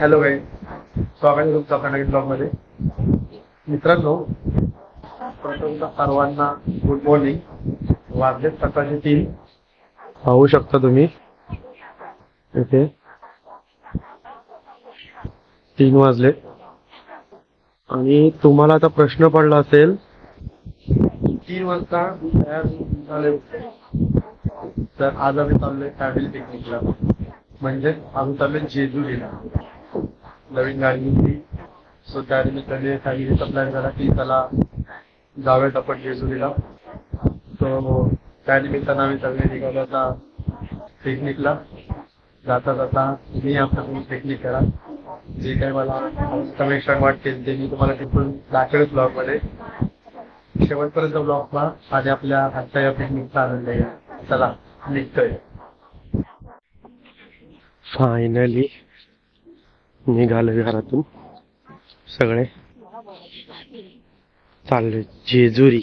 Hello guys, स्वागत आहे तुमचं आपल्या नवीन ब्लॉगमध्ये. मित्रांनो, प्रथमतः सर्वांना गुड मॉर्निंग. वाजले सकाळचे 3. पाहू शकता तुम्ही इथे 3 वाजले. आणि तुम्हाला आता प्रश्न पडला असेल 3 वाजता तयार झाले. तर आज आम्ही चाललोय फॅमिली पिकनिकला, म्हणजे आम्ही चाललोय जेजुरीला. नवीन गाडी घेतली, सो त्यानिमित्ताने फॅमिलीचा प्लॅन झाला की चला जाऊयात आपण जेजुरीला. सो त्यानिमित्तानं आम्ही सगळे निघालो आता पिकनिकला. जाता जाता मी आपल्याकडून पिकनिक करा, जे काही मला कनेक्शन वाटतील ते मी तुम्हाला तिथून दाखवेल ब्लॉगमध्ये. शेवटपर्यंत ब्लॉग पहा आणि आपल्या आजच्या या पिकनिकचा आनंद घ्या. चला निघतोय. फायनली निघालोय घरातून, सगळे चाललोय जेजुरी.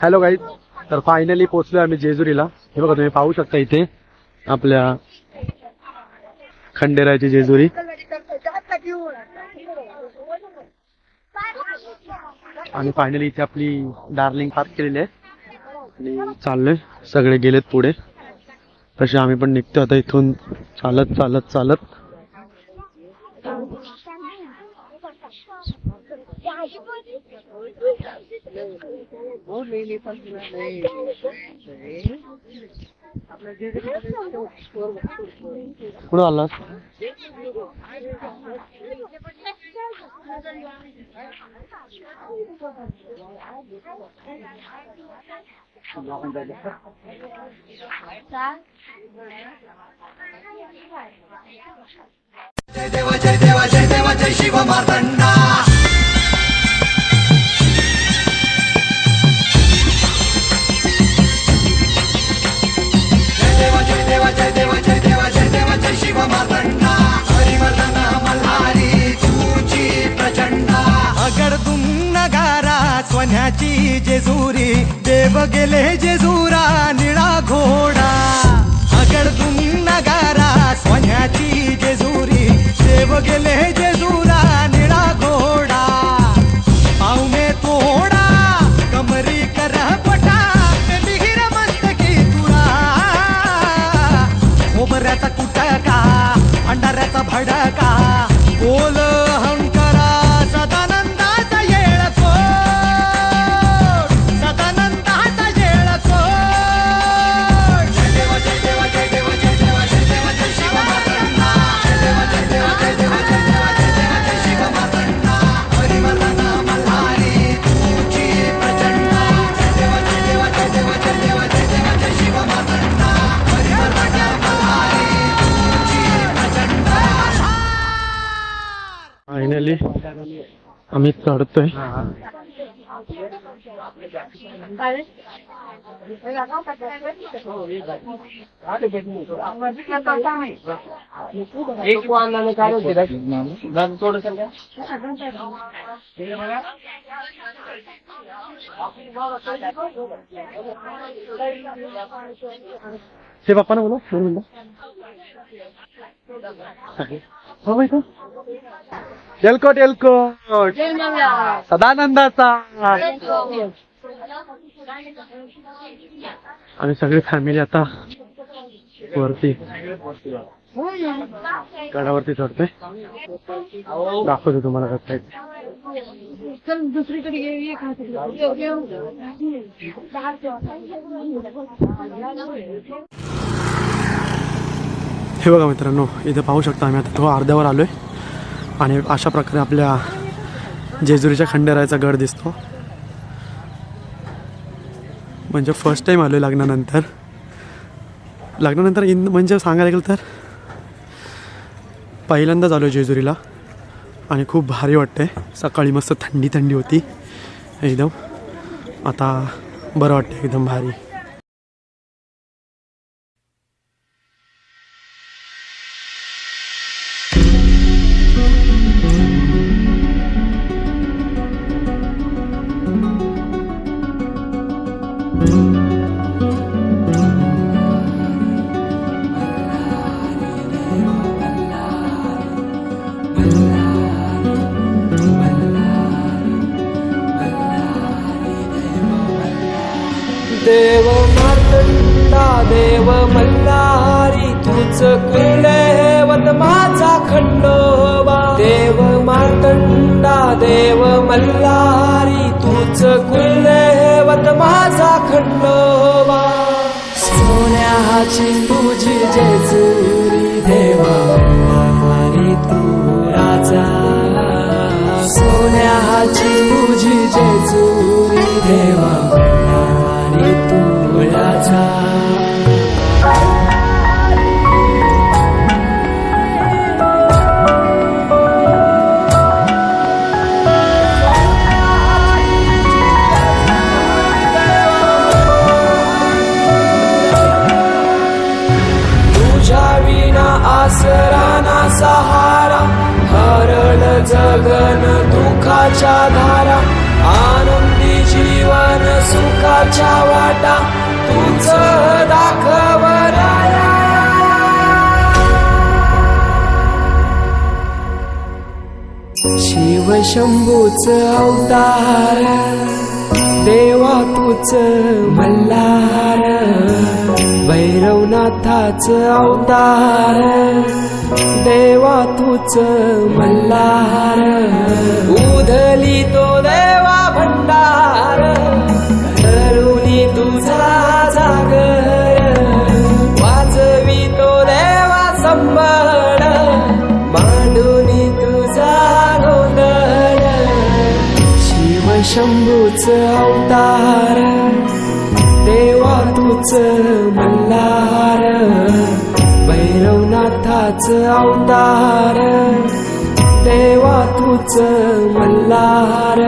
हॅलो गाईज, तर फायनली पोहोचलोय आम्ही जेजुरीला. हे बघा तुम्ही पाहू शकता इथे आपल्या खंडेरायाची जेजुरी. आणि फायनली इथे आपली डार्लिंग पार्क केलेली आहे आणि चाललोय. सगळे गेलेत पुढे, तसे आम्ही पण निघतो आता इथून चालत चालत चालत. कुठं आलास? जय देवा जय देवा जय देवा जय शिव मार्तंडा. शिवमार्तंडा हरिवर्धन मल्हारी तुझी प्रचंड अगडदुम नगारा सोन्याची जेजुरी देव गेले जेजुरा निळा घोडा अगडदुम नगारा सोन्याची जेजुरी देव गेले जेजुरा निळा घोडा पावने तोडा कमरी कर पटा बिहिर मस्तकी तुरा खोबऱ्याचा कुटका अंडाऱ्याचा भडका बोल अहंकारा सदानंदाचा येळकोट सदानंदाचा येळकोट जय देव जय देव जय देव जय देव जय देव जय शिवमार्तंडा जय देव जय देव जय देव जय देव जय देव जय शिवमार्तंडा हरिवर्धन मल्हारी तुझी प्रचंड जय देव जय देव जय देव जय देव जय देव जय शिवमार्तंडा हरिवर्धन मल्हारी तुझी प्रचंड फायनली आम्ही चढतोय. हे बाप्पाना बोला दोन मिनिटं. हो माहिती एलकोट एलकोट सदानंदाचा. आम्ही सगळी फॅमिली आता वरती गडावरती चढतोय. दाखवतो तुम्हाला कसं आहे. दुसरीकडे हे बघा मित्रांनो, इथे पाहू शकता आम्ही आता तो अर्ध्यावर आलोय आणि अशा प्रकारे आपल्या जेजुरीच्या खंडेरायाचा गड दिसतो. म्हणजे फर्स्ट टाइम आलोय लग्नानंतर म्हणजे सांगायला गेलं तर पहिल्यांदाच आलो जेजुरीला आणि खूप भारी वाटतंय. सकाळी मस्त थंडी थंडी होती एकदम, आता बरं वाटतं एकदम भारी. देव मार्तंडा देव मल्हारी तूच कुलदैवत माझा खंडोबा. देव मार्तंडा देव मल्हारी तूच कुलदैवत माझा खंडोबा. सोन्याची तुझी जेजुरी देवा मल्हारी तू राजा. सोन्याची तुझी जेजुरी देवा मल्हारी तू राजा. तुझ्या विना आसरा ना सहारा, हरळ जगन दुःखाच्या धारा. आनंदी जीवन सुखाच्या वाटा तूच दाखव राया. शिव शंभूच अवतार देवा तूच मल्हार. भैरवनाथाच अवतार देवा तूच मल्हार. उधली तो देवा भंडार धरुणी तुझा जागर. वाजवी तो देवा संबळ मांडुनी तुझा गोंधळ. शिव शंभूच अवतार देवा तूच मल्हार. भैरवनाथाच अवतार देवा तूच मल्हार.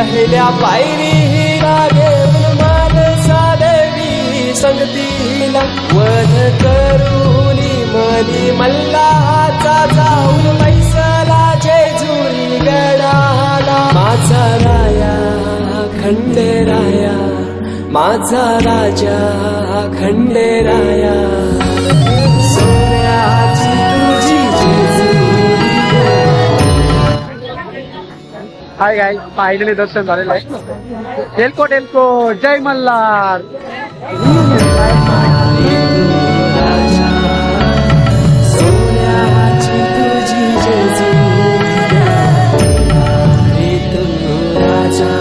पहिल्या पायरीला घेऊन मानसा देवी संगतीला वध करूनी मनी मल्हाचा जाऊन पैसला जेजुरी गडाला माझा राया खंडेराया माझा राजा खंडेराया सोन्याची तुझी जेजुरी हाय गाय फायनली दर्शन झालेलं आहे. एल्को जय मल्हार. सोन्याची तुझी जेजुरी रे तू राजा